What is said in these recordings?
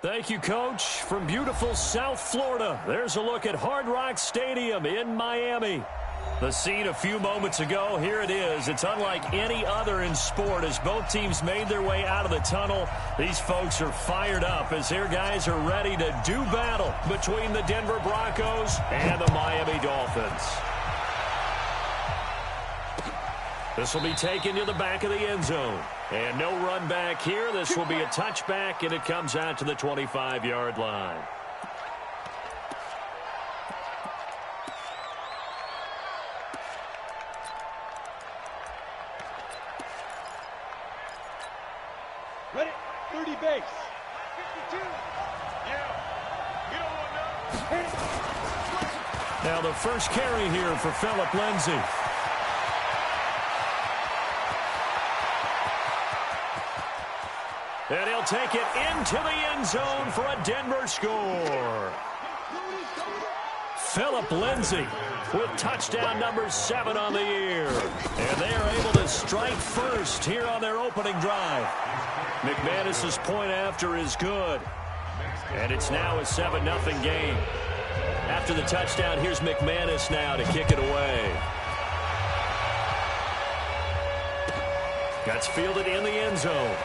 Thank you, Coach. From beautiful South Florida, there's a look at Hard Rock Stadium in Miami. The scene a few moments ago, here it is. It's unlike any other in sport as both teams made their way out of the tunnel. These folks are fired up as their guys are ready to do battle between the Denver Broncos and the Miami Dolphins. This will be taken to the back of the end zone. And no run back here. This will be a touchback, and it comes out to the 25-yard line. Ready? 30 base. 52. Now the first carry here for Phillip Lindsay. And he'll take it into the end zone for a Denver score. Phillip Lindsay with touchdown number 7 on the year. And they are able to strike first here on their opening drive. McManus's point after is good. And it's now a 7-0 game. After the touchdown, here's McManus now to kick it away. That's fielded in the end zone.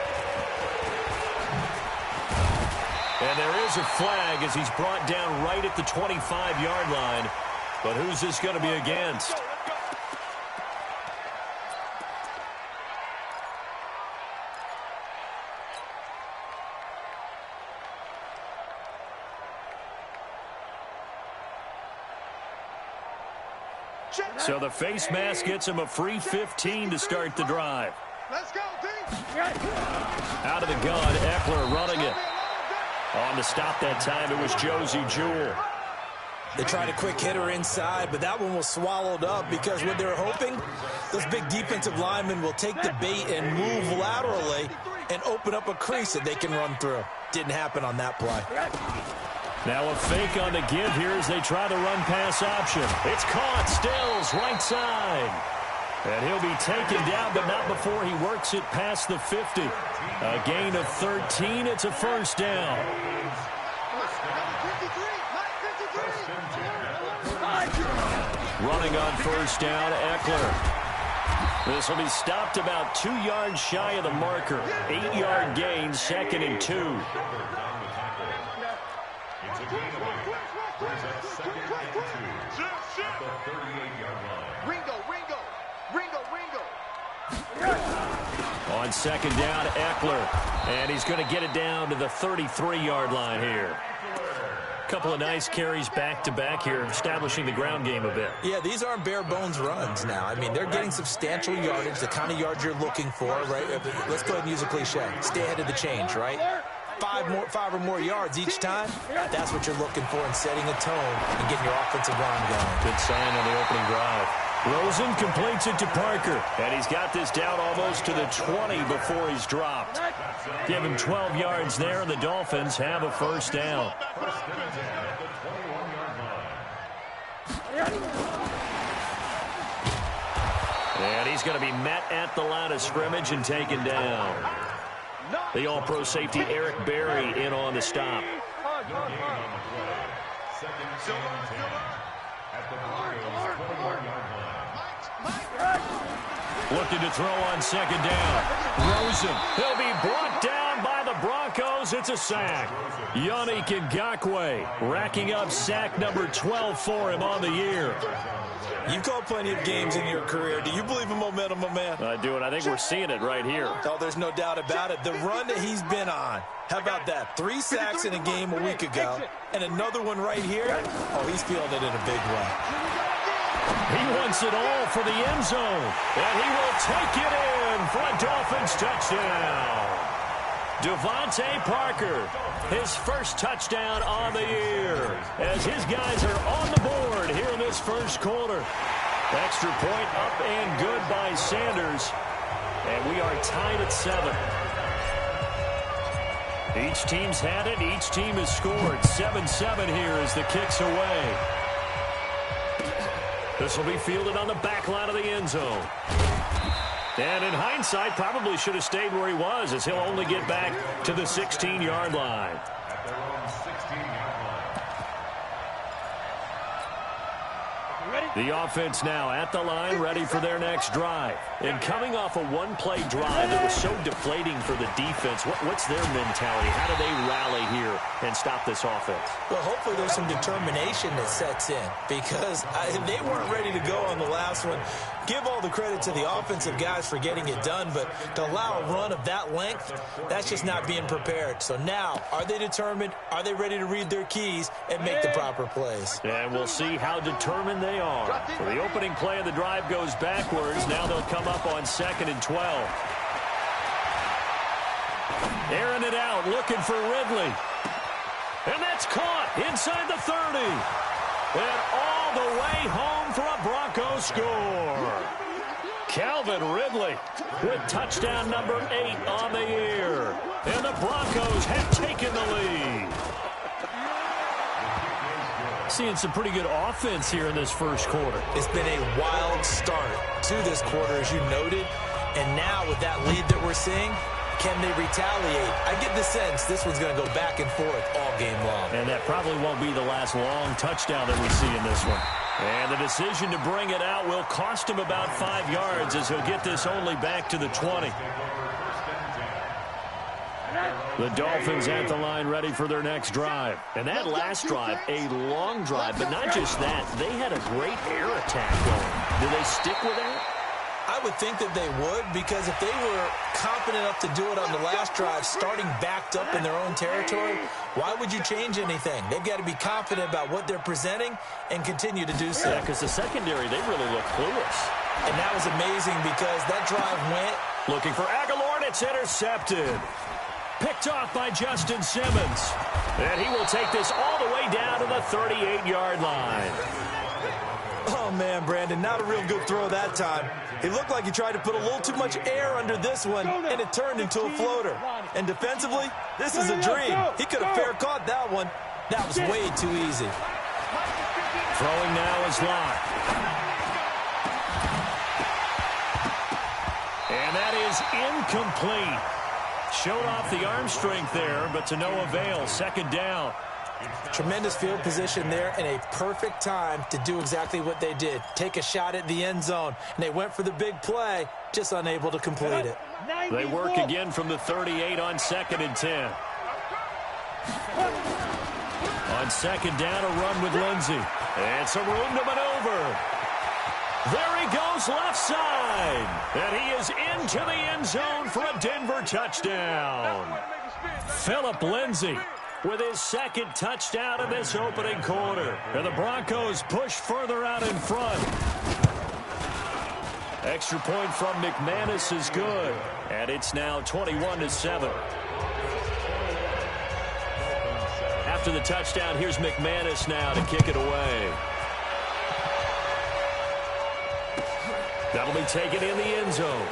And there is a flag as he's brought down right at the 25-yard line. But who's this going to be against? So the face mask gets him a free 15 to start the drive. Let's go, Out of the gun, Eckler running it. On the stop that time, it was Josie Jewell. They tried a quick hitter inside, but that one was swallowed up because what they're hoping, those big defensive linemen will take the bait and move laterally and open up a crease that they can run through. Didn't happen on that play. Now a fake on the give here as they try the run-pass option. It's caught, Stills, right side. And he'll be taken down, but not before he works it past the 50. A gain of 13. It's a first down. Running on first down, Eckler. This will be stopped about 2 yards shy of the marker. 8-yard gain, 2nd and 2. On second down, Eckler. And he's going to get it down to the 33-yard line here. Couple of nice carries back-to-back here, establishing the ground game a bit. Yeah, these aren't bare-bones runs now. I mean, they're getting substantial yardage, the kind of yards you're looking for, right? Let's go ahead and use a cliche. Stay ahead of the change, right? 5 or more yards each time, that's what you're looking for in setting a tone and getting your offensive line going. Good sign on the opening drive. Rosen completes it to Parker, and he's got this down almost to the 20 before he's dropped. Give him 12 yards there, and the Dolphins have a first down. And he's going to be met at the line of scrimmage and taken down. The all-pro safety Eric Berry in on the stop. Looking to throw on second down. Rosen. He'll be brought down by the Broncos. It's a sack. Yannick Ngakoue racking up sack number 12 for him on the year. You've called plenty of games in your career. Do you believe in momentum, my man? I do, and I think we're seeing it right here. Oh, there's no doubt about it. The run that he's been on. How about that? 3 sacks in a game a week ago, and another one right here. Oh, he's feeling it in a big way. He wants it all for the end zone, and he will take it in for a Dolphins touchdown. Devontae Parker, his first touchdown on the year, as his guys are on the board here in this first quarter. Extra point up and good by Sanders, and we are tied at 7. Each team's had it, each team has scored. 7-7 here as the kick's away. This will be fielded on the back line of the end zone. And in hindsight, probably should have stayed where he was, as he'll only get back to the 16-yard line. The offense now at the line, ready for their next drive. And coming off a one-play drive that was so deflating for the defense, what's their mentality? How do they rally here and stop this offense? Well, hopefully there's some determination that sets in, because they weren't ready to go on the last one. Give all the credit to the offensive guys for getting it done, but to allow a run of that length, that's just not being prepared. So now, are they determined? Are they ready to read their keys and make the proper plays? And we'll see how determined they are. So the opening play of the drive goes backwards. Now they'll come up on 2nd and 12. Airing it out, looking for Ridley. And that's caught inside the 30. And all the way home for a Broncos score. Calvin Ridley with touchdown number 8 on the year. And the Broncos have taken the lead. Seeing some pretty good offense here in this first quarter. It's been a wild start to this quarter, as you noted. And now with that lead that we're seeing, can they retaliate? I get the sense this one's going to go back and forth all game long. And that probably won't be the last long touchdown that we see in this one. And the decision to bring it out will cost him about 5 yards, as he'll get this only back to the 20. The Dolphins at the line, ready for their next drive. And that last drive, a long drive, but not just that. They had a great air attack going. Do they stick with that? I would think that they would, because if they were confident enough to do it on the last drive, starting backed up in their own territory, why would you change anything? They've got to be confident about what they're presenting and continue to do so. Yeah, because the secondary, they really look clueless. And that was amazing, because that drive went. Looking for Aguilar, and it's intercepted. Picked off by Justin Simmons. And he will take this all the way down to the 38-yard line. Oh, man, Brandon, not a real good throw that time. It looked like he tried to put a little too much air under this one, and it turned into a floater. And defensively, this is a dream. He could have fair caught that one. That was way too easy. Throwing now is Locke. And that is incomplete. Showed off the arm strength there, but to no avail. 2nd down. Tremendous field position there, and a perfect time to do exactly what they did. Take a shot at the end zone, and they went for the big play, just unable to complete it. They work again from the 38 on 2nd and 10. On 2nd down, a run with Lindsey. And some room to maneuver. There he goes left side. And he is into the end zone for a Denver touchdown. Phillip Lindsay with his 2nd touchdown in this opening quarter. And the Broncos push further out in front. Extra point from McManus is good. And it's now 21-7. After the touchdown, here's McManus now to kick it away. That'll be taken in the end zone.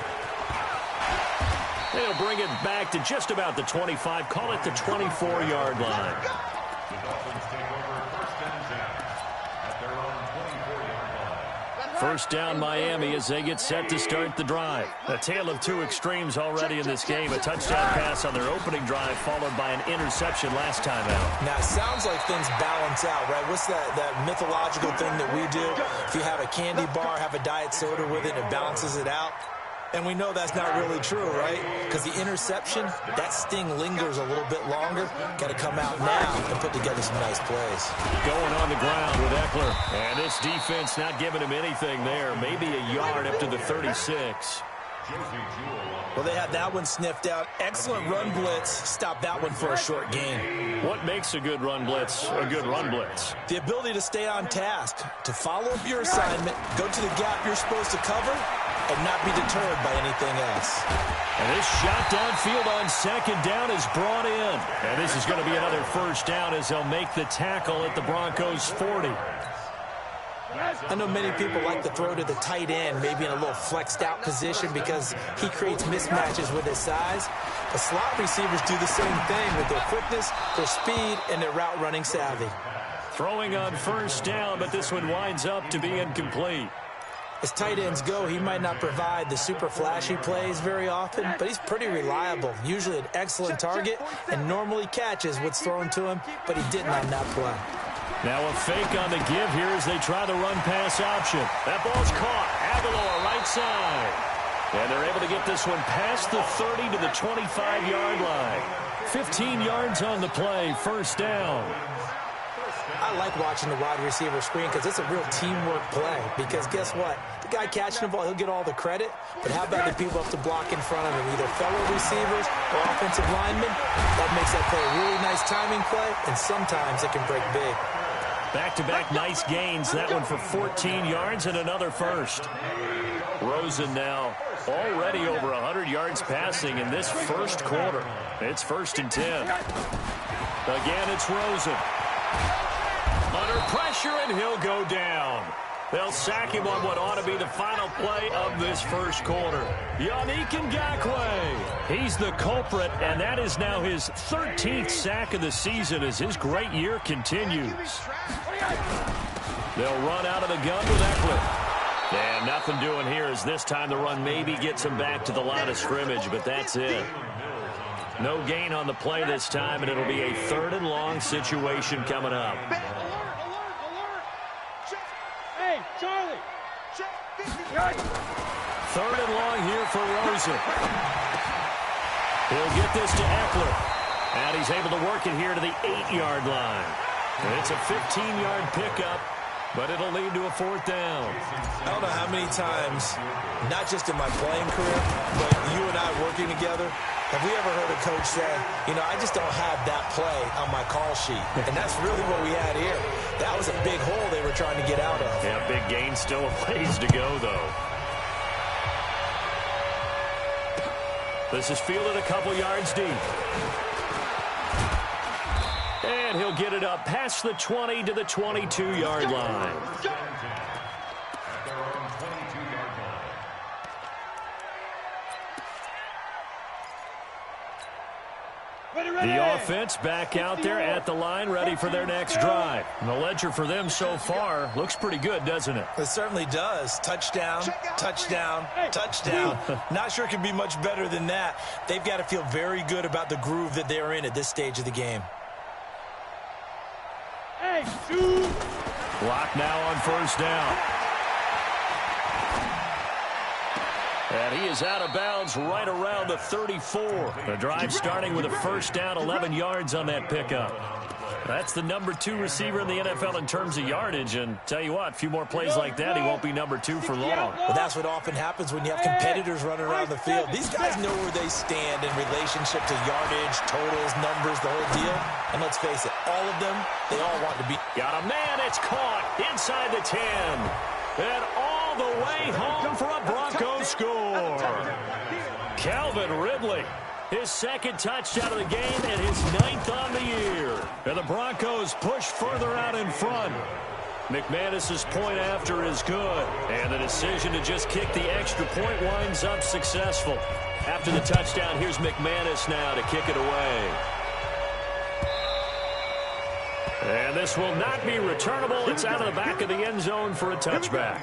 They'll bring it back to just about the 25. Call it the 24-yard line. First down, Miami, as they get set to start the drive. A tale of two extremes already in this game. A touchdown pass on their opening drive, followed by an interception last time out. Now, it sounds like things balance out, right? What's that mythological thing that we do? If you have a candy bar, have a diet soda with it, it balances it out. And we know that's not really true, right? Because the interception, that sting lingers a little bit longer. Got to come out now and put together some nice plays. Going on the ground with Eckler. And this defense not giving him anything there. Maybe a yard up to the 36. Well, they had that one sniffed out. Excellent run blitz. Stop that one for a short gain. What makes a good run blitz a good run blitz? The ability to stay on task, to follow up your assignment, go to the gap you're supposed to cover, and not be deterred by anything else. And this shot downfield on 2nd down is brought in. And this is going to be another first down as they'll make the tackle at the Broncos' 40. I know many people like to throw to the tight end, maybe in a little flexed out position because he creates mismatches with his size. The slot receivers do the same thing with their quickness, their speed, and their route running savvy. Throwing on first down, but this one winds up to be incomplete. As tight ends go, he might not provide the super flashy plays very often, but he's pretty reliable, usually an excellent target, and normally catches what's thrown to him, but he didn't on that play. Now a fake on the give here as they try the run-pass option. That ball's caught. Aguilar right side. And they're able to get this one past the 30 to the 25-yard line. 15 yards on the play, first down. I like watching the wide receiver screen because it's a real teamwork play. Because guess what? The guy catching the ball, he'll get all the credit. But how about the people up to block in front of him, either fellow receivers or offensive linemen? That makes that play a really nice timing play, and sometimes it can break big. Back-to-back nice gains. That one for 14 yards and another first. Rosen now already over 100 yards passing in this first quarter. It's 1st and 10. Again, it's Rosen. Under pressure, and he'll go down. They'll sack him on what ought to be the final play of this first quarter. Yannick Ngakoue. He's the culprit, and that is now his 13th sack of the season as his great year continues. They'll run out of the gun with Eckler. And nothing doing here as this time the run maybe gets him back to the line of scrimmage, but that's it. No gain on the play this time, and it'll be a 3rd and long situation coming up. Hey, Charlie. 3rd and long here for Rosen. He'll get this to Eckler. And he's able to work it here to the 8-yard line. And it's a 15-yard pickup, but it'll lead to a 4th down. I don't know how many times, not just in my playing career, but you and I working together, have we ever heard a coach say, you know, I just don't have that play on my call sheet. And that's really what we had here. That was a big hole they were trying to get out of. Yeah, big gain, still a ways to go, though. This is fielded a couple yards deep. And he'll get it up past the 20 to the 22-yard line. The offense back out there at the line, ready for their next drive. And the ledger for them so far looks pretty good, doesn't it? It certainly does. Touchdown, touchdown, touchdown. Not sure it can be much better than that. They've got to feel very good about the groove that they're in at this stage of the game. Block now on 1st down. And he is out of bounds right around the 34. The drive starting with a 1st down, 11 yards on that pickup. That's the number 2 receiver in the NFL in terms of yardage. And tell you what, a few more plays like that, he won't be number 2 for long. Well, that's what often happens when you have competitors running around the field. These guys know where they stand in relationship to yardage, totals, numbers, the whole deal. And let's face it, all of them, they all want to be. Got a man, it's caught inside the 10. And all the way home for a Broncos score. Calvin Ridley, his 2nd touchdown of the game and his 9th on the year. And the Broncos push further out in front. McManus's point after is good. And the decision to just kick the extra point winds up successful. After the touchdown, here's McManus now to kick it away. And this will not be returnable. It's out of the back of the end zone for a touchback.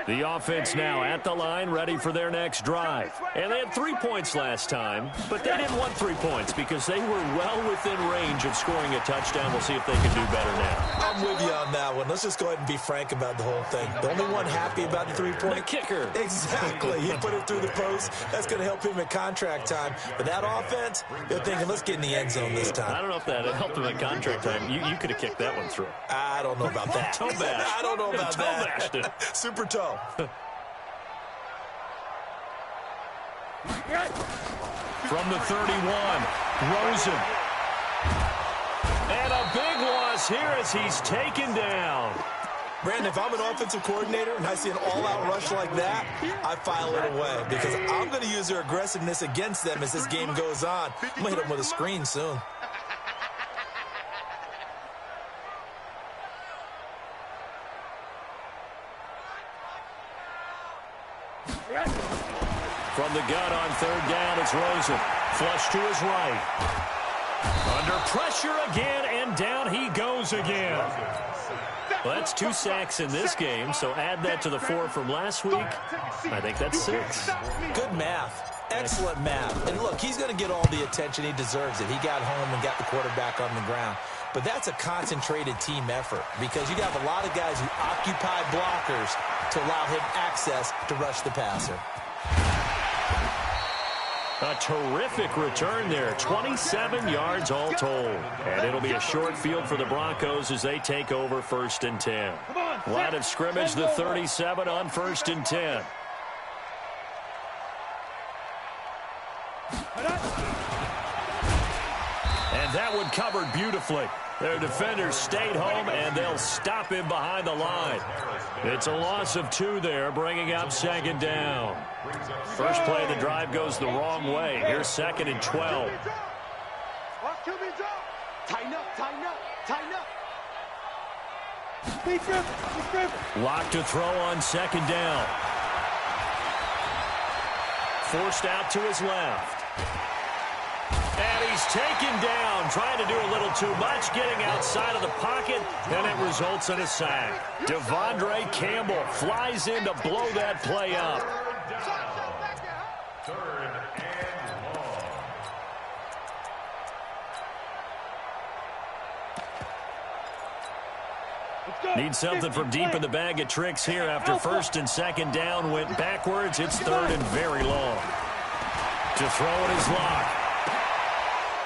The offense now at the line, ready for their next drive. And they had 3 points last time, but they didn't want 3 points because they were well within range of scoring a touchdown. We'll see if they can do better now. I'm with you on that one. Let's just go ahead and be frank about the whole thing. The only one happy about the 3-point? The kicker. Exactly. He put it through the post. That's going to help him at contract time. But that offense, they're thinking, let's get in the end zone this time. I don't know if that helped him at contract time. You could have kicked that one through. I don't know about that. Toe bash. I don't know about toe that. Bashed it. Super toe. From the 31, Rosen. And a big loss here as he's taken down. Brandon, if I'm an offensive coordinator and I see an all-out rush like that, I file it away because I'm going to use their aggressiveness against them as this game goes on. I'm going to hit them with a screen soon. From the gun on 3rd down, it's Rosen. Flush to his right. Under pressure again, and down he goes again. Well, that's 2 sacks in this game, so add that to the 4 from last week. I think that's 6. Good math. Excellent math. And look, he's going to get all the attention he deserves it. He got home and got the quarterback on the ground. but that's a concentrated team effort because you got a lot of guys who occupy blockers to allow him access to rush the passer. A terrific return there, 27 yards all told. And it'll be a short field for the Broncos as they take over 1st and 10. Line of scrimmage, the 37 on 1st and 10. And that one covered beautifully. Their defenders stayed home, and they'll stop him behind the line. It's a loss of 2 there, bringing up 2nd down. First play of the drive goes the wrong way. Here's 2nd and 12. Tighten up, tighten up, tighten up. Lock to throw on 2nd down. Forced out to his left. And he's taken down, trying to do a little too much, getting outside of the pocket, and it results in a sack. Devondre Campbell flies in to blow that play up. Need something from deep in the bag of tricks here after 1st and 2nd down went backwards. It's 3rd and very long. To throw it is Locke.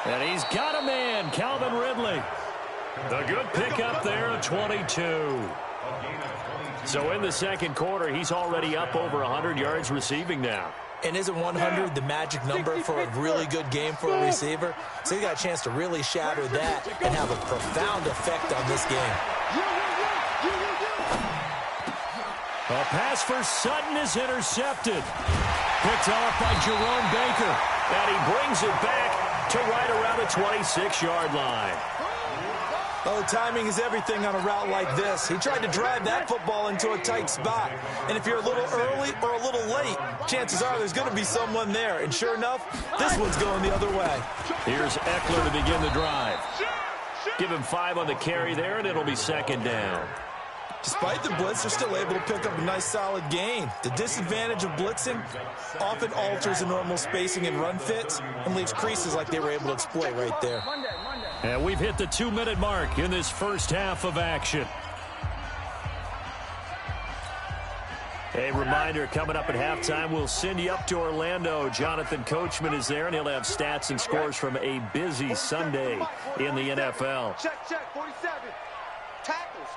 And he's got a man, Calvin Ridley. The good pickup there of 22. So in the 2nd quarter, he's already up over 100 yards receiving now. And isn't 100 the magic number for a really good game for a receiver? So he got a chance to really shatter that and have a profound effect on this game. A pass for Sutton is intercepted. Picked off by Jerome Baker. And he brings it back to right around the 26-yard line. Oh, timing is everything on a route like this. He tried to drive that football into a tight spot. And if you're a little early or a little late, chances are there's going to be someone there. And sure enough, this one's going the other way. Here's Eckler to begin the drive. Give him 5 on the carry there, and it'll be 2nd down. Despite the blitz, they're still able to pick up a nice solid gain. The disadvantage of blitzing often alters the normal spacing and run fits and leaves creases like they were able to exploit right there. And we've hit the 2-minute mark in this first half of action. A reminder, coming up at halftime, we'll send you up to Orlando. Jonathan Coachman is there, and he'll have stats and scores from a busy Sunday in the NFL. Check, 47. Tackles.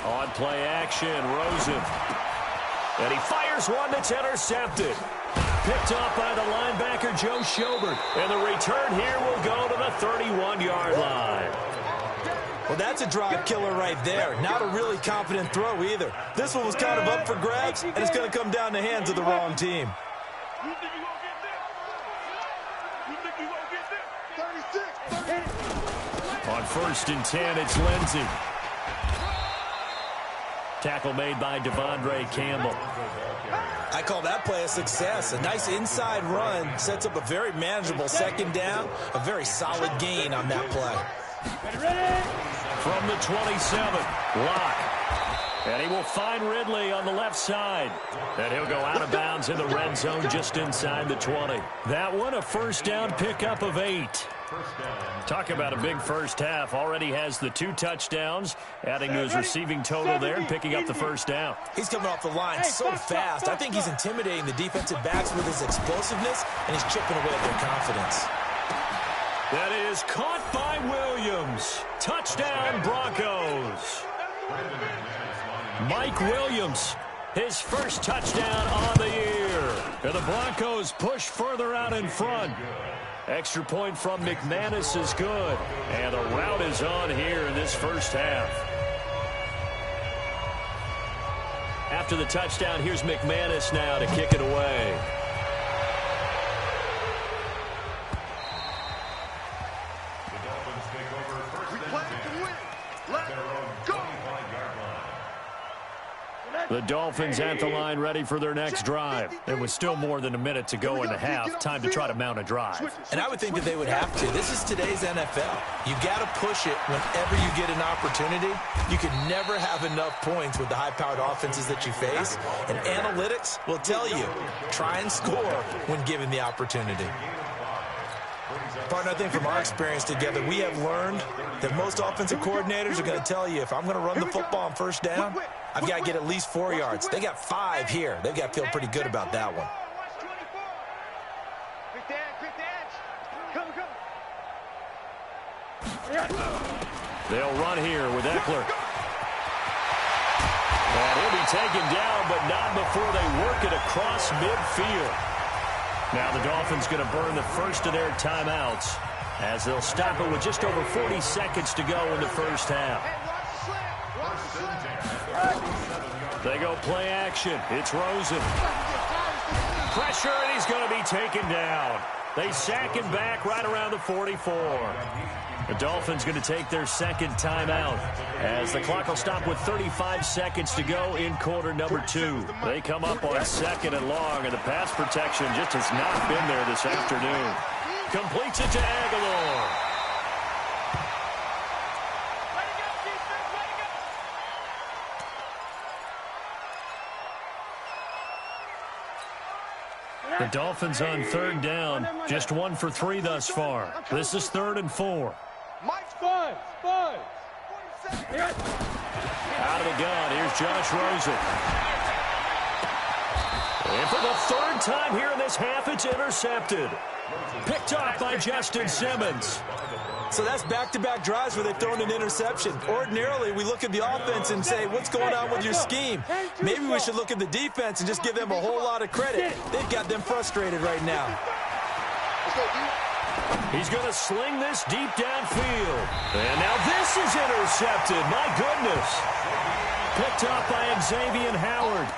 On play action, Rosen. And he fires one that's intercepted. Picked off by the linebacker, Joe Schobert. And the return here will go to the 31-yard line. Well, that's a drive killer right there. Not a really confident throw either. This one was kind of up for grabs, and it's going to come down the hands of the wrong team. On 1st and 10, it's Lindsey. Tackle made by Devondre Campbell. I call that play a success. A nice inside run sets up a very manageable 2nd down, a very solid gain on that play. From the 27, Locke. And he will find Ridley on the left side. And he'll go out of bounds in the red zone just inside the 20. That one, a 1st down pickup of 8. Talk about a big first half. Already has the 2 touchdowns, adding to his receiving total there and picking up the 1st down. He's coming off the line so fast. I think he's intimidating the defensive backs with his explosiveness, and he's chipping away at their confidence. That is caught by Williams. Touchdown, Broncos. Mike Williams, his first touchdown on the year. And the Broncos push further out in front. Extra point from McManus is good. And the route is on here in this first half. After the touchdown, here's McManus now to kick it away. The Dolphins at the line ready for their next drive. There was still more than a minute to go in the half. Time to try to mount a drive. And I would think that they would have to. This is today's NFL. You got to push it whenever you get an opportunity. You can never have enough points with the high-powered offenses that you face. And analytics will tell you, try and score when given the opportunity. Partner, I think from our experience together, we have learned that most offensive coordinators are going to tell you, if I'm going to run the football on first down, I've got to get at least 4 yards. They got 5 here. They've got to feel pretty good about that one. They'll run here with Eckler. And he'll be taken down, but not before they work it across midfield. Now the Dolphins going to burn the first of their timeouts as they'll stop it with just over 40 seconds to go in the first half. They go play action. It's Rosen. Pressure, and he's going to be taken down. They sack him back right around the 44. The Dolphins going to take their second timeout as the clock will stop with 35 seconds to go in quarter number 2. They come up on second and long, and the pass protection just has not been there this afternoon. Completes it to Aguilar. The Dolphins on third down, just 1 for 3 thus far. This is 3rd and 4. Five. Out of the gun, here's Josh Rosen. And for the 3rd time here in this half, it's intercepted. Picked off by Justin Simmons. So that's back-to-back drives where they've thrown an interception. Ordinarily, we look at the offense and say, what's going on with your scheme? Maybe we should look at the defense and just give them a whole lot of credit. They've got them frustrated right now. He's going to sling this deep downfield. And now this is intercepted. My goodness. Picked off by Xavier Howard.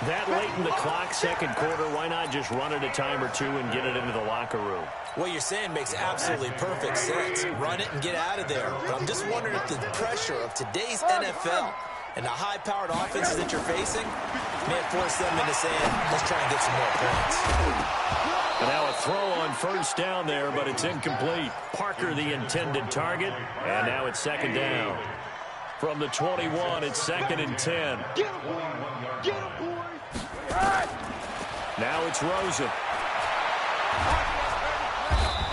That late in the clock, second quarter, why not just run it a time or two and get it into the locker room? What you're saying makes absolutely perfect sense. Run it and get out of there. But I'm just wondering if the pressure of today's NFL and the high-powered offenses that you're facing may have forced them into saying, let's try and get some more points. And now a throw on first down there, but it's incomplete. Parker the intended target, and now it's second down. From the 21, it's 2nd and 10. Now it's Rosen.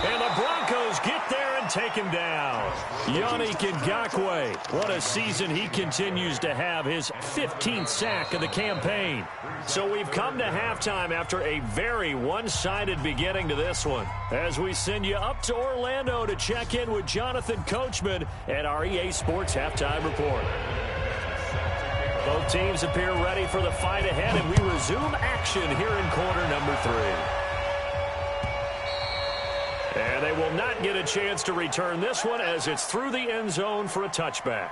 And the Broncos get there and take him down. Yannick Ngakoue. What a season he continues to have. His 15th sack of the campaign. So we've come to halftime after a very one-sided beginning to this one. As we send you up to Orlando to check in with Jonathan Coachman at our EA Sports Halftime Report. Both teams appear ready for the fight ahead, and we resume action here in quarter number 3. And they will not get a chance to return this one as it's through the end zone for a touchback.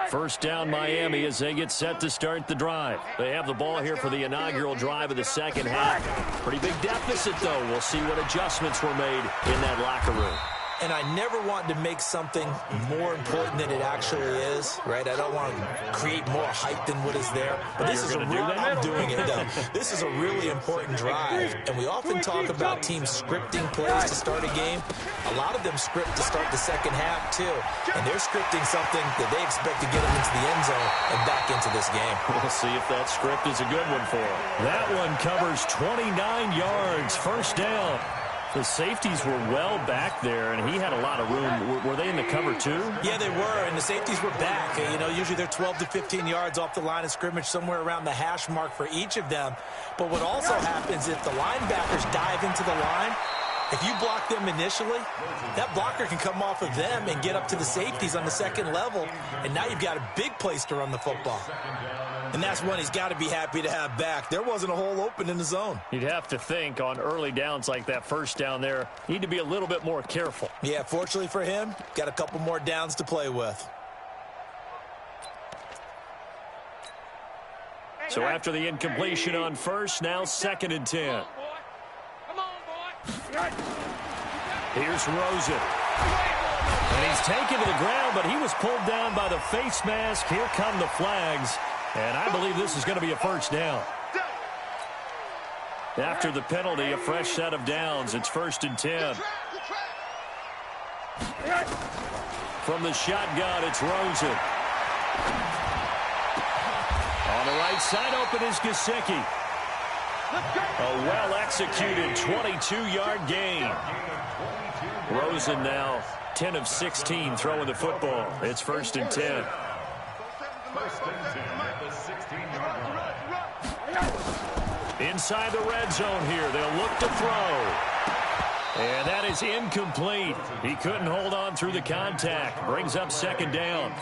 First down Miami as they get set to start the drive. They have the ball here for the inaugural drive of the second half. Pretty big deficit, though. We'll see what adjustments were made in that locker room. And I never want to make something more important than it actually is, right? I don't want to create more hype than what is there. But this is a real, I'm doing it, though. This is a really important drive. And we often talk about teams scripting plays to start a game. A lot of them script to start the second half, too. And they're scripting something that they expect to get them into the end zone and back into this game. We'll see if that script is a good one for them. That one covers 29 yards, first down. The safeties were well back there, and he had a lot of room. Were they in the cover, too? Yeah, they were, and the safeties were back. You know, usually they're 12 to 15 yards off the line of scrimmage, somewhere around the hash mark for each of them. But what also happens if the linebackers dive into the line, if you block them initially, that blocker can come off of them and get up to the safeties on the second level, and now you've got a big place to run the football. And that's one he's got to be happy to have back. There wasn't a hole open in the zone. You'd have to think on early downs like that first down there, need to be a little bit more careful. Yeah, fortunately for him, got a couple more downs to play with. So after the incompletion on first, now 2nd and 10. Here's Rosen. And he's taken to the ground, but he was pulled down by the face mask. Here come the flags. And I believe this is going to be a first down. After the penalty, a fresh set of downs. It's 1st and 10. From the shotgun, it's Rosen. On the right side, open is Gesicki. A well-executed 22-yard gain. Rosen now 10 of 16 throwing the football. It's 1st and 10. Inside the red zone here. They'll look to throw. And that is incomplete. He couldn't hold on through the contact. Brings up 2nd down.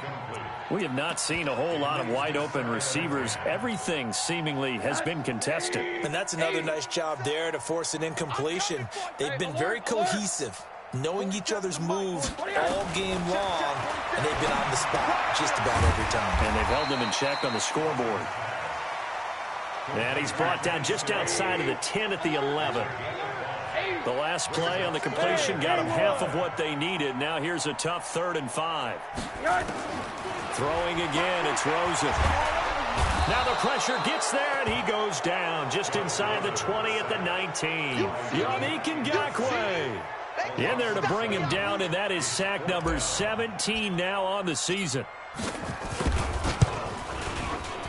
We have not seen a whole lot of wide-open receivers. Everything seemingly has been contested. And that's another nice job there to force an incompletion. They've been very cohesive, knowing each other's moves all game long, and they've been on the spot just about every time. And they've held them in check on the scoreboard. And he's brought down just outside of the 10 at the 11. The last play on the completion got them half of what they needed. Now here's a tough 3rd and 5. Throwing again, it's Rosen. Now the pressure gets there, and he goes down just inside the 20 at the 19. Yannick Ngakoue in there to bring him down, and that is sack number 17 now on the season.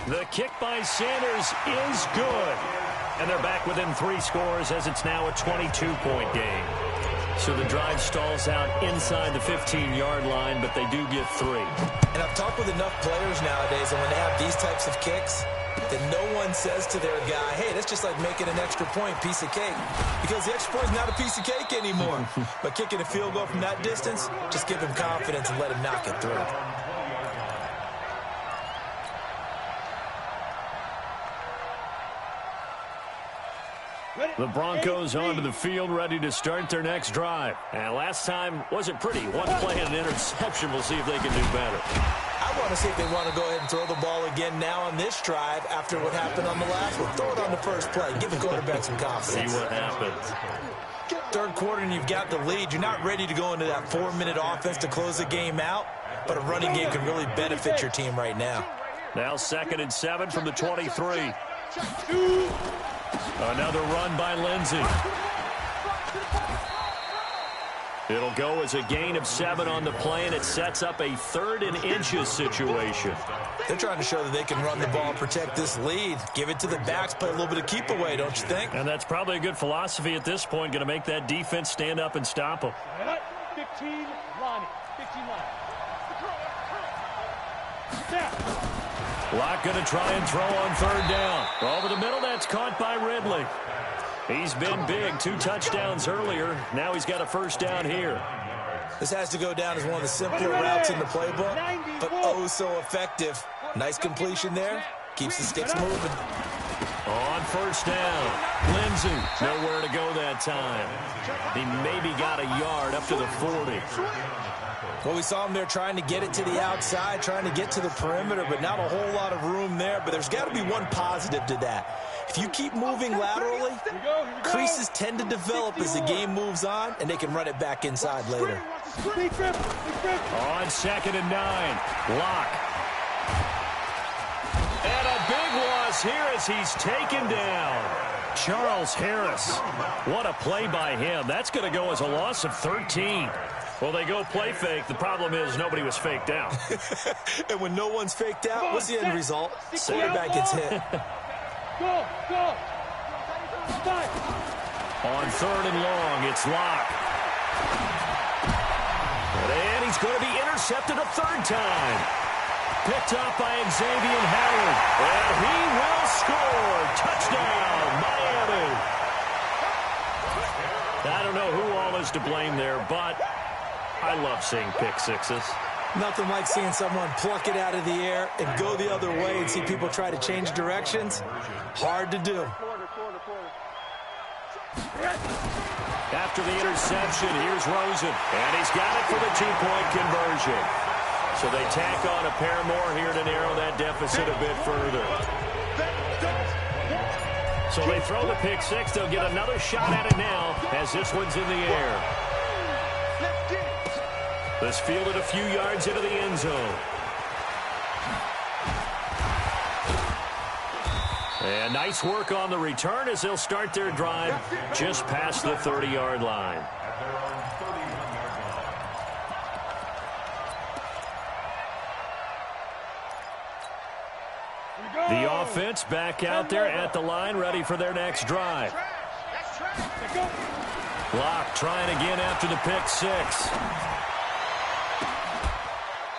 The kick by Sanders is good. And they're back within 3 scores as it's now a 22-point game. So the drive stalls out inside the 15-yard line, but they do get 3. And I've talked with enough players nowadays, and when they have these types of kicks, that no one says to their guy, hey, that's just like making an extra point, piece of cake. Because the extra point is not a piece of cake anymore. But kicking a field goal from that distance, just give him confidence and let him knock it through. The Broncos onto the field, ready to start their next drive. And last time wasn't pretty. One play and an interception. We'll see if they can do better. I want to see if they want to go ahead and throw the ball again now on this drive after what happened on the last one. Throw it on the first play. Give the quarterback some confidence. See what happens. 3rd quarter and you've got the lead. You're not ready to go into that 4-minute offense to close the game out, but a running game can really benefit your team right now. Now 2nd and 7 from the 23. Another run by Lindsey. It'll go as a gain of 7 on the play, and it sets up a 3rd and inches situation. They're trying to show that they can run the ball, protect this lead, give it to the backs, play a little bit of keep away, don't you think? And that's probably a good philosophy at this point, going to make that defense stand up and stop them. 15, Lonnie. 15 line. Locke going to try and throw on 3rd down. Over the middle, that's caught by Ridley. He's been big, 2 touchdowns earlier. Now he's got a 1st down here. This has to go down as one of the simpler routes in the playbook, but oh so effective. Nice completion there. Keeps the sticks moving. On 1st down, Lindsey nowhere to go that time. He maybe got a yard up to the 40. Well, we saw him there trying to get it to the outside, trying to get to the perimeter, but not a whole lot of room there. But there's got to be one positive to that. If you keep moving laterally, creases tend to develop as the game moves on, and they can run it back inside later. On 2nd and 9, Locke. And a big loss here as he's taken down. Charles Harris. What a play by him. That's going to go as a loss of 13. Well, they go play fake. The problem is nobody was faked out. And when no one's faked out, what's the end result? Quarterback gets hit. Go. On 3rd and long, it's Locke. And he's going to be intercepted a 3rd time. Picked up by Xavier Howard. And he will score. Touchdown, Miami. I don't know who all is to blame there, but I love seeing pick sixes. Nothing like seeing someone pluck it out of the air and go the other way and see people try to change directions. Hard to do. After the interception, here's Rosen. And he's got it for the 2-point conversion. So they tack on a pair more here to narrow that deficit a bit further. So they throw the pick six. They'll get another shot at it now as this one's in the air. This fielded a few yards into the end zone. And nice work on the return as they'll start their drive just past the 30-yard line. The offense back out there at the line, ready for their next drive. Block trying again after the pick six.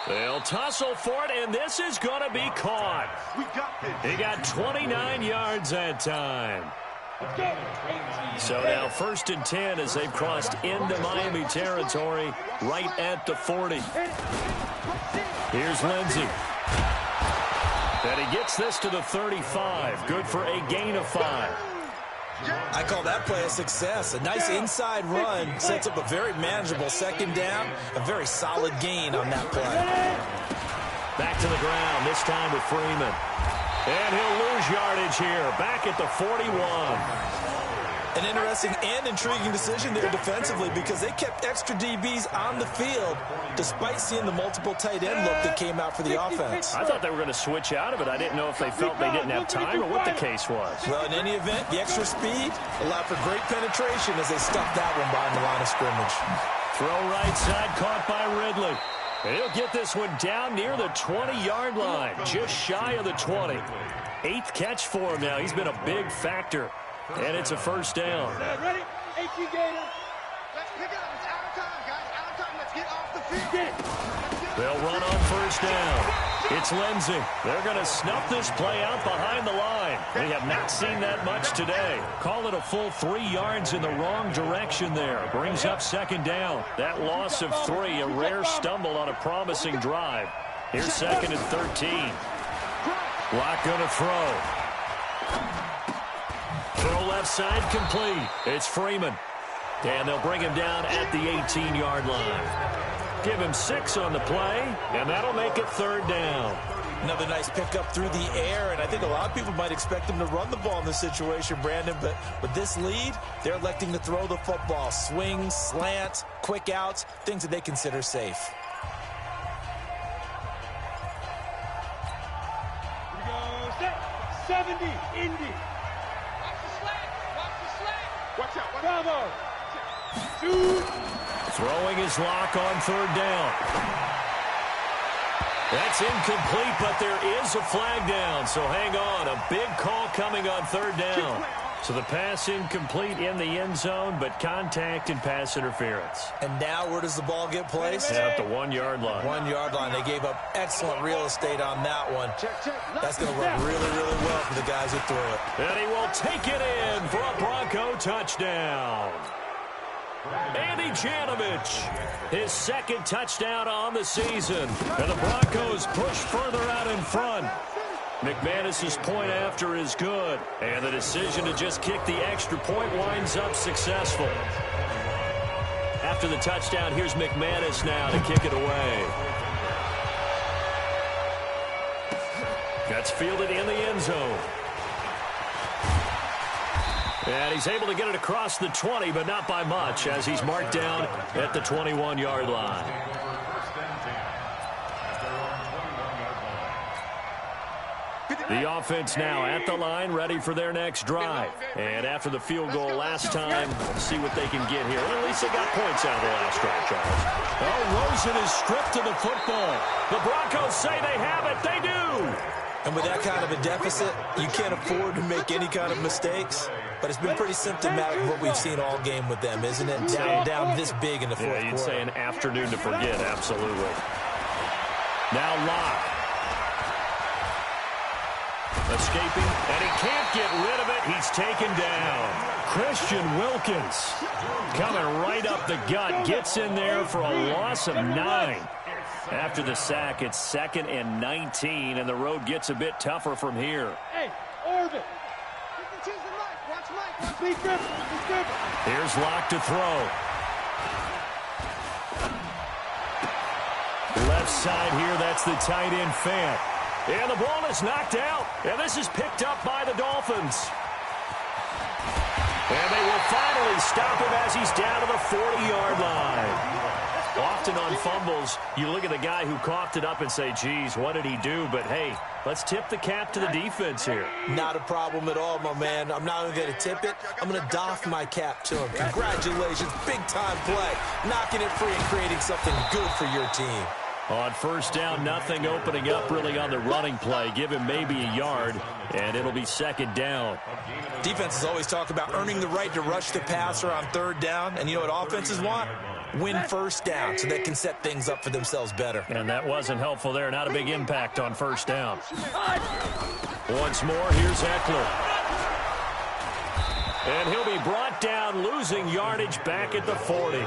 They'll tussle for it, and this is going to be caught. He got 29 yards that time. So now 1st and 10 as they've crossed into Miami territory right at the 40. Here's Lindsey. And he gets this to the 35. Good for a gain of 5. I call that play a success. A nice inside run sets up a very manageable 2nd down. A very solid gain on that play. Back to the ground, this time with Freeman. And he'll lose yardage here, back at the 41. An interesting and intriguing decision there defensively because they kept extra DBs on the field despite seeing the multiple tight end look that came out for the offense. I thought they were going to switch out of it. I didn't know if they felt they didn't have time or what the case was. Well, in any event, the extra speed allowed for great penetration as they stuffed that one behind the line of scrimmage. Throw right side, caught by Ridley. And he'll get this one down near the 20-yard line, just shy of the 20. 8th catch for him now. He's been a big factor. And it's a 1st down. Ready? HG Gator. Let's pick it up. It's out of time, guys. Out of time. Let's get off the field. Get it. They'll run on 1st down. It's Lindsey. They're going to snuff this play out behind the line. We have not seen that much today. Call it a full 3 yards in the wrong direction there. Brings up 2nd down. That loss of 3, a rare stumble on a promising drive. Here's 2nd and 13. Lock going to throw. Throw left side complete. It's Freeman. And they'll bring him down at the 18-yard line. Give him 6 on the play, and that'll make it 3rd down. Another nice pickup through the air, and I think a lot of people might expect them to run the ball in this situation, Brandon, but with this lead, they're electing to throw the football. Swings, slants, quick outs, things that they consider safe. Here we go. Set. 70. Indy. Watch out. Bravo. Shoot. Throwing his lock on 3rd down. That's incomplete, but there is a flag down, so hang on. A big call coming on 3rd down. So the pass incomplete in the end zone, but contact and pass interference. And now where does the ball get placed? At the 1-yard line. 1-yard line. They gave up excellent real estate on that one. That's going to work really, really well for the guys who threw it. And he will take it in for a Bronco touchdown. Andy Janovich, his 2nd touchdown on the season. And the Broncos push further out in front. McManus's point after is good. And the decision to just kick the extra point winds up successful. After the touchdown, here's McManus now to kick it away. That's fielded in the end zone. And he's able to get it across the 20, but not by much, as he's marked down at the 21-yard line. The offense now at the line, ready for their next drive. And after the field goal last time, see what they can get here. Well, at least they got points out of the last drive, Charles. Oh, Rosen is stripped of the football. The Broncos say they have it. They do. And with that kind of a deficit, you can't afford to make any kind of mistakes. But it's been pretty symptomatic of what we've seen all game with them, isn't it? Down this big in the fourth quarter. You'd say an afternoon to forget, absolutely. Now Locke. Escaping, and he can't get rid of it. He's taken down. Christian Wilkins coming right up the gut. Gets in there for a loss of 9. After the sack, it's 2nd and 19, and the road gets a bit tougher from here. Hey, orbit. Watch Mike. Here's Locke to throw. Left side here, that's the tight end Fant. And the ball is knocked out. And this is picked up by the Dolphins. And they will finally stop him as he's down to the 40-yard line. Often on fumbles, you look at the guy who coughed it up and say, geez, what did he do? But, hey, let's tip the cap to the defense here. Not a problem at all, my man. I'm not even going to tip it. I'm going to doff my cap to him. Congratulations. Big-time play. Knocking it free and creating something good for your team. On first down, nothing opening up really on the running play. Give him maybe a yard, and it'll be second down. Defenses always talk about earning the right to rush the passer on third down. And you know what offenses want? Win first down so they can set things up for themselves better. And that wasn't helpful there. Not a big impact on first down. Once more, here's Eckler. And he'll be brought down, losing yardage back at the 40.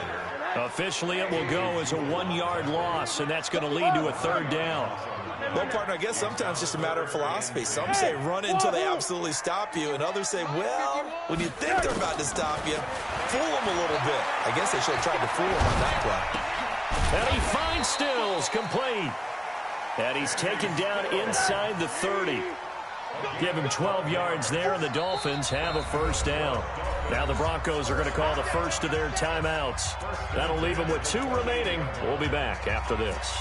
Officially, it will go as a 1-yard loss, and that's going to lead to a third down. Well, partner, I guess sometimes it's just a matter of philosophy. Some say run until they absolutely stop you, and others say, well, when you think they're about to stop you, fool them a little bit. I guess they should have tried to fool them on that play. And he finds Stills, complete. And he's taken down inside the 30. Give him 12 yards there, and the Dolphins have a first down. Now the Broncos are going to call the first of their timeouts. That'll leave them with 2 remaining. We'll be back after this.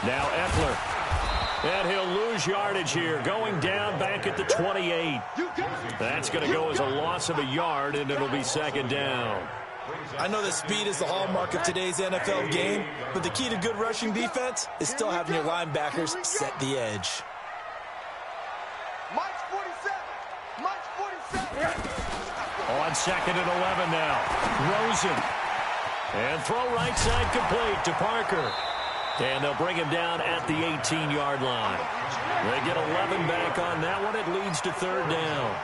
Now Eckler. And he'll lose yardage here, going down back at the 28. That's going to go as a loss of a yard, and it'll be second down. I know that speed is the hallmark of today's NFL game, but the key to good rushing defense is still having your linebackers set the edge. Mike's 47. Mike's 47. On second and 11 now. Rosen. And throw right side complete to Parker. And they'll bring him down at the 18-yard line. They get 11 back on that one. It leads to third down.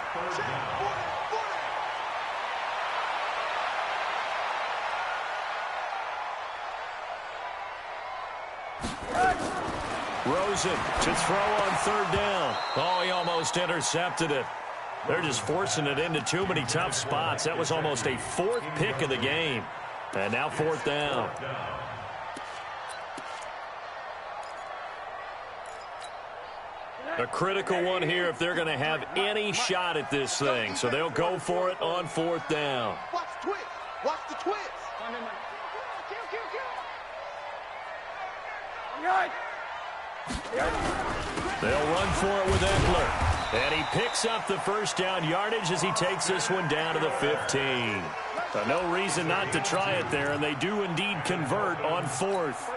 Rosen to throw on third down. Oh, he almost intercepted it. They're just forcing it into too many tough spots. That was almost a 4th pick of the game. And now fourth down. A critical one here if they're going to have any shot at this thing. So they'll go for it on fourth down. Watch the twist. Watch the twist. They'll run for it with Eckler. And he picks up the first down yardage as he takes this one down to the 15. So no reason not to try it there, and they do indeed convert on fourth.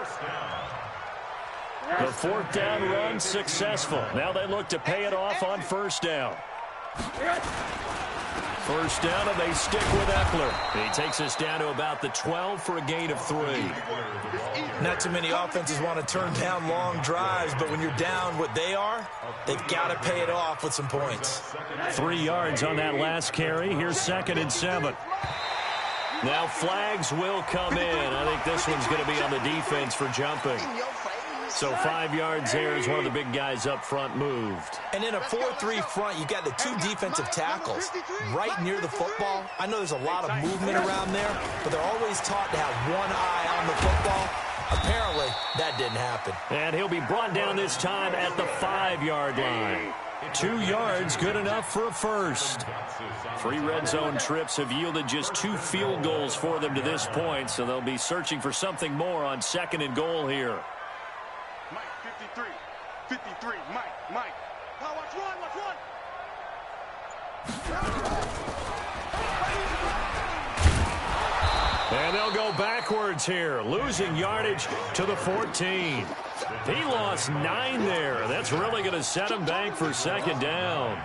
The fourth down run successful. Now they look to pay it off on first down. First down, and they stick with Eckler. He takes us down to about the 12 for a gain of 3. Not too many offenses want to turn down long drives, but when you're down what they are, they've got to pay it off with some points. 3 yards on that last carry. Here's second and 7. Now flags will come in. I think this one's going to be on the defense for jumping. So 5 yards there as one of the big guys up front moved. And in a 4-3 front, you got the 2 defensive tackles right near the football. I know there's a lot of movement around there, but they're always taught to have one eye on the football. Apparently, that didn't happen. And he'll be brought down this time at the 5-yard line. 2 yards, good enough for a first. 3 red zone trips have yielded just 2 field goals for them to this point, so they'll be searching for something more on second and goal here. Mike, 53, Mike. Now watch run. And they'll go backwards here, losing yardage to the 14. He lost 9 there. That's really going to set him back for second down.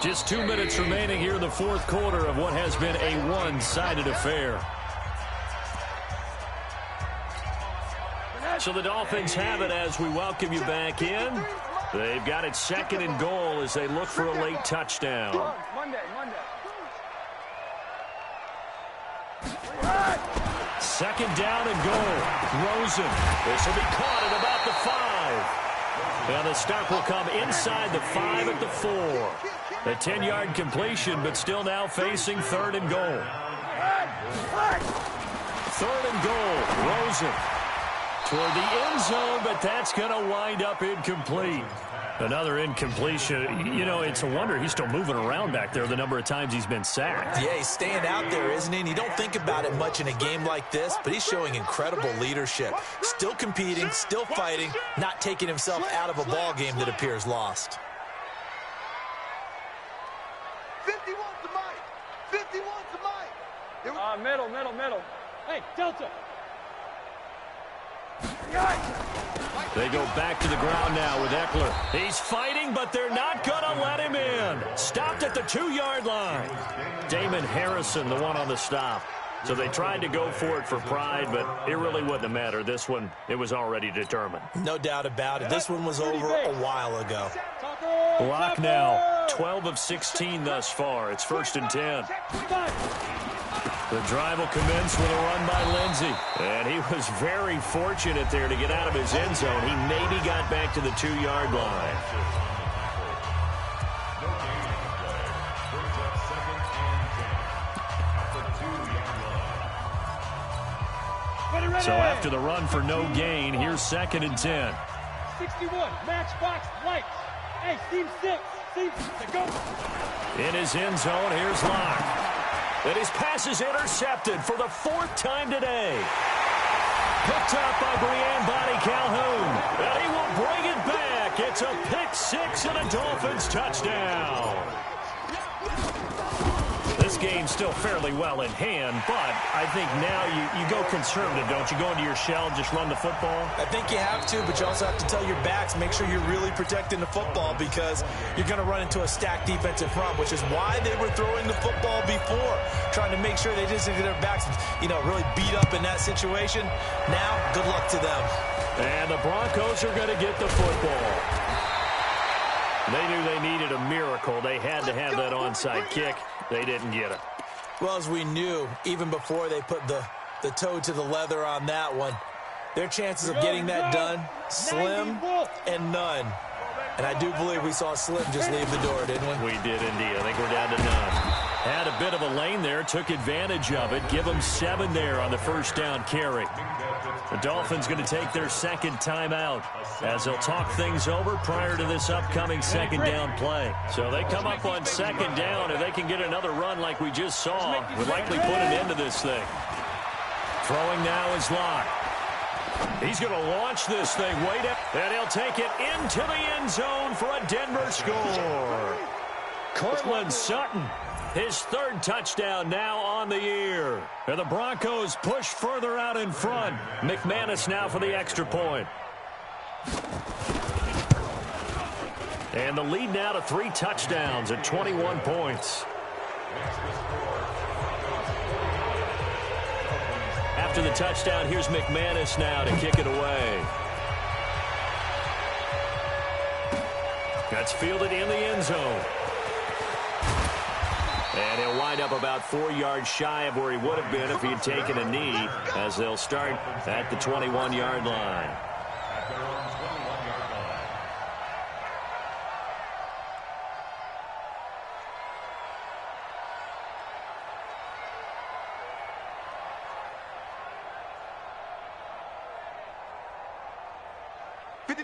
Just 2 minutes remaining here in the fourth quarter of what has been a one-sided affair. So the Dolphins have it as we welcome you back in. They've got it second and goal as they look for a late touchdown. Monday. Second down and goal. Rosen. This will be caught at about the 5. And the stop will come inside the 5 at the 4. A 10-yard completion, but still now facing third and goal. Third and goal. Rosen. Toward the end zone, but that's going to wind up incomplete. Another incompletion. You know, it's a wonder he's still moving around back there the number of times he's been sacked. Yeah, he's staying out there, isn't he? And you don't think about it much in a game like this, but he's showing incredible leadership. Still competing, still fighting, not taking himself out of a ball game that appears lost. 61's Mike. Middle. Hey, Delta. They go back to the ground now with Eckler. He's fighting, but they're not going to let him in. Stopped at the 2-yard line. Damon Harrison, the one on the stop. So they tried to go for it for pride, but it really wouldn't have mattered. This one, it was already determined. No doubt about it. This one was over a while ago. Block now. 12 of 16 thus far. It's 1st and 10. The drive will commence with a run by Lindsey. And he was very fortunate there to get out of his end zone. He maybe got back to the 2-yard line. So after the run for no gain, here's 2nd and 10. 61, matchbox lights. Hey, seam 6. Go. In his end zone, here's Locke. And his pass is intercepted for the 4th time today. Picked up by Brian Calhoun. And he will bring it back. It's a pick 6 and a Dolphins touchdown. This game's still fairly well in hand, but I think now you go conservative, don't you? Go into your shell and just run the football? I think you have to, but you also have to tell your backs, make sure you're really protecting the football because you're going to run into a stacked defensive front, which is why they were throwing the football before, trying to make sure they just get their backs, really beat up in that situation. Now, good luck to them. And the Broncos are going to get the football. They knew they needed a miracle. They had to have that onside kick. They didn't get it. Well, as we knew, even before they put the toe to the leather on that one, their chances of getting that done, slim and none. And I do believe we saw Slim just leave the door, didn't we? We did indeed. I think we're down to none. Had a bit of a lane there, took advantage of it. Give them 7 there on the 1st down carry. The Dolphins going to take their 2nd timeout as they'll talk things over prior to this upcoming 2nd down play. So they come up on 2nd down. If they can get another run like we just saw, would likely put an end to this thing. Throwing now is Locke. He's going to launch this thing. Wait up, and he'll take it into the end zone for a Denver score. Cortland Sutton. His 3rd touchdown now on the year. And the Broncos push further out in front. McManus now for the extra point. And the lead now to 3 touchdowns at 21 points. After the touchdown, here's McManus now to kick it away. That's fielded in the end zone. And he'll wind up about 4 yards shy of where he would have been if he had taken a knee, as they'll start at the 21-yard line.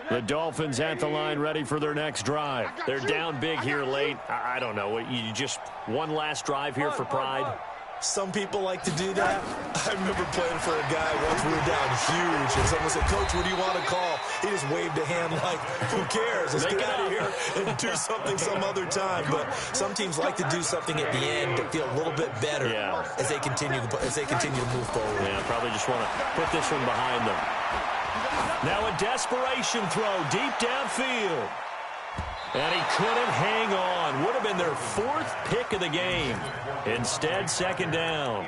The Dolphins at the line ready for their next drive. They're down big here late. I don't know. You just one last drive here for pride? Some people like to do that. I remember playing for a guy once we were down huge, and someone said, "Coach, what do you want to call?" He just waved a hand like, who cares? Let's get out of here and do something some other time. But some teams like to do something at the end to feel a little bit better as they continue to move forward. Yeah, probably just want to put this one behind them. Now a desperation throw deep downfield. And he couldn't hang on. Would have been their 4th pick of the game. Instead, 2nd down.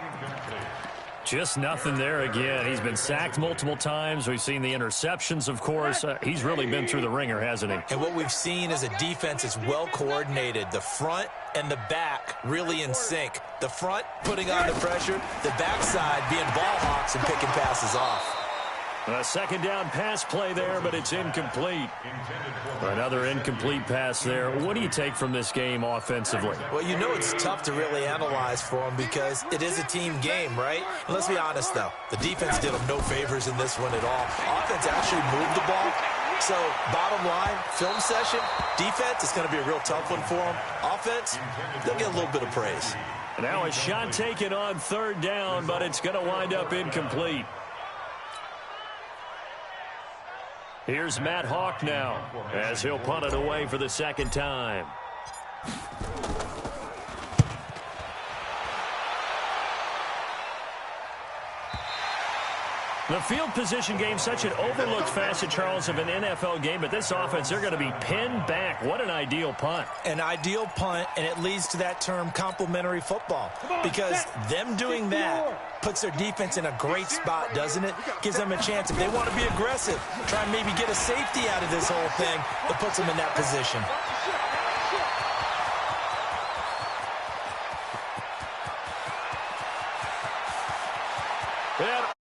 Just nothing there again. He's been sacked multiple times. We've seen the interceptions, of course. He's really been through the ringer, hasn't he? And what we've seen is a defense that's well coordinated. The front and the back really in sync. The front putting on the pressure. The backside being ball hawks and picking passes off. A 2nd down pass play there, but it's incomplete. Another incomplete pass there. What do you take from this game offensively? Well, it's tough to really analyze for them because it is a team game, right? And let's be honest, though. The defense did them no favors in this one at all. Offense actually moved the ball. So, bottom line, film session, defense is going to be a real tough one for them. Offense, they'll get a little bit of praise. Now a shot taken on 3rd down, but it's going to wind up incomplete. Here's Matt Hawk now as he'll punt it away for the 2nd time. The field position game, such an overlooked facet, Charles, of an NFL game, but this offense, they're going to be pinned back. What an ideal punt. An ideal punt, and it leads to that term complementary football, because them doing that puts their defense in a great spot, doesn't it? Gives them a chance. If they want to be aggressive, try and maybe get a safety out of this whole thing, it puts them in that position. That